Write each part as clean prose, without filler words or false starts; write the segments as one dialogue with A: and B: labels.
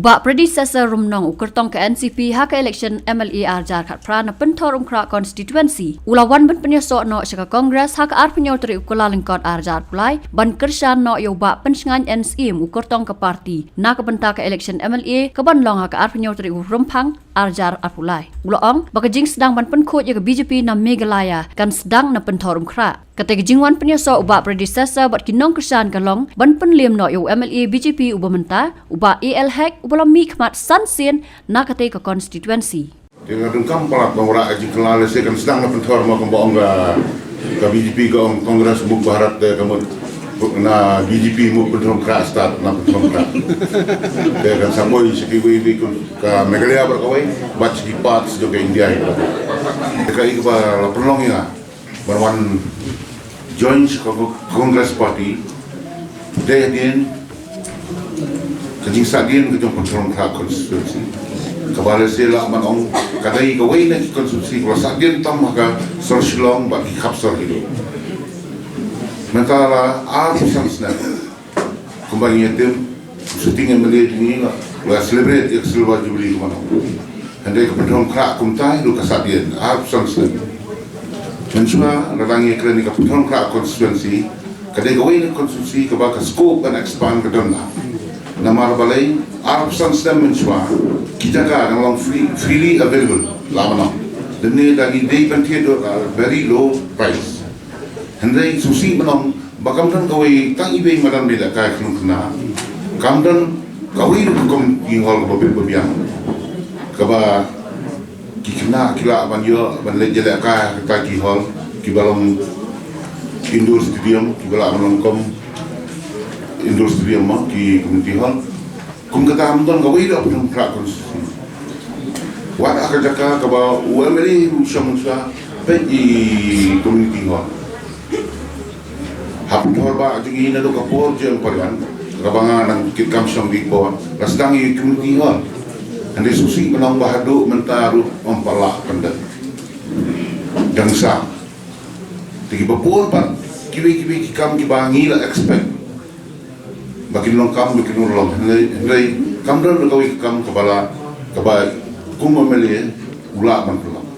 A: Ubak predecessor rumnong ukertong ke NCP hak election MLA arjar khat prana pentor umkra constituency. Ulawan ban penyoso no syaka kongres hak ar penyotri ukula lengkot arjar pulai ban kersan no yobak pensengan NCM ukertong ke parti. Na kebenta ke election MLA ke ban long hak ar penyotri rumpang arjar ar pulai. Ulaong bakajing sedang ban penkut ya ke BJP na Meghalaya kan sedang na pentor umkra. Ketika jingwan penyoso ubak predecessor bat kinong kersan kalong ban penliam no yo MLA BJP ubamenta ubak AL hack ubalam mi khmat sansin na kate ke constituency.
B: Dengan dengkam palak bangura aji kelala se kan sedang na pentor ma kan baong ga BJP ga kongres muk barat de kamut na BJP muk pentor kra start na pentor kra. De kan samoi sekiwi wi ka Meghalaya berkawai bat segi parts juga India itu. Dekat itu ba la penolong ya barwan joins Congress Party dia din kajing sadin kajong kontrol kra konstitusi kabale sila manong kadai kawai na konstitusi kalau sadin tam maka sorsilong bagi kapsor itu mentala arusans na kembali tim syuting yang melihat ini lah celebrate silver jubilee manong andai kontrol kra kumtai lu kasadin arusans na Mensua lalangi kerana keputusan kra konstitusi, kadai gawai konstitusi kebaka scope dan expand ke dalam. Nama balai arabsan sedang mensua kita kan orang freely available lama nak. Dan ni lagi day penting very low price. Hendai susi menang bakamdan gawai tang ibe madan bela kaya kena. Kamdan gawai hukum ingol berbiang. Keba kikna kila banyo ban lejele ka ki hall ki balong indoor stadium ki bala melongkom indoor stadium ma ki community hall kum kata amdon gawai da pun pra konstitusi wat aka jaka ka ba umeli shamusa pe i community hall hapun ba ajungi na do ka por jeng parwan kabangan nang kitkam syong di ko rasdang i community hall Andai susi menang bahadu mentaruh mempalak pendet Gangsa Tigi bapur pan Kiwi kikam kibangi lah expect Bagi nongkam bagi nulong Andai kamdan berkawi kikam kepala Kebai kumameli ulak manpulang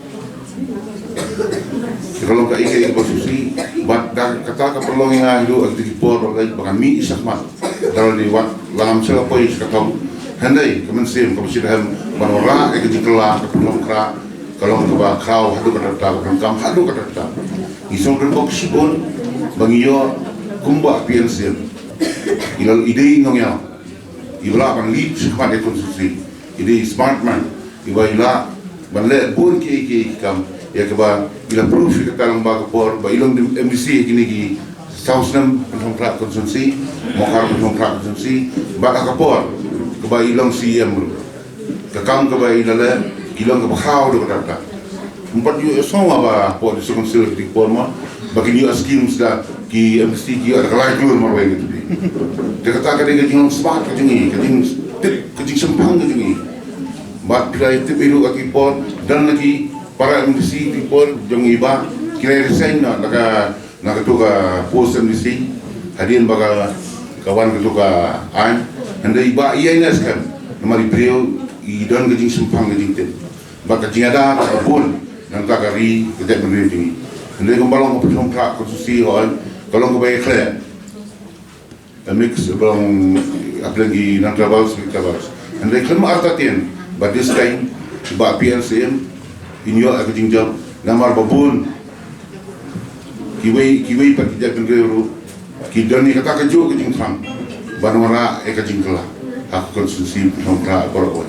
B: Kalau ka ike iba susi Bat kata kapalong yang itu Agdi kipor Bahkan mi isakmat Dalam diwat Langam sila po iskataw Handai kemensim kemensidahan manora ekejikela kepenolong kra kalau keba krau hadu kadata kam hadu kadata isong dan boksibon bangiyo kumba PNC ilal ide nongya ibla kan lead sekat konstitusi ide smart man iba banle bon ke kam ya keba ila proof kita lang ba por ba ilong MDC kini ki sausnam penong kra konstitusi mokar penong kra konstitusi ba kapor kebai ilang CM kakang kebai ilale ilang kebakau do kata empat yu songa ba po di sekon sil di forma bagi yu askim sda ki MST ki ada kalai keluar marwai gitu dia kata kadang kadang smart kajungi kadang tip kajing sempang kajungi bat pilai tip itu kaki por dan lagi para MST di por jong iba kira resign na tuka post MST hadian baga kawan ketuka an Andai iba iya ines kan, namari beliau idon kejing sempang kejing tin, bak kejing ada pun yang tak kari kejak berdiri tinggi. Andai kembalong keputusan krak konstitusi orang, kalau kebaik klep, mix belum apa lagi nak travel sekitar bagus. Andai kelima artatin, but this time iba PNCM, inyo kejing job, namar babun, kiwai pak kejak berdiri, kidon ni kata kejuk kejing sang. Banwara eka jingkala aku konstitusi nomor berapa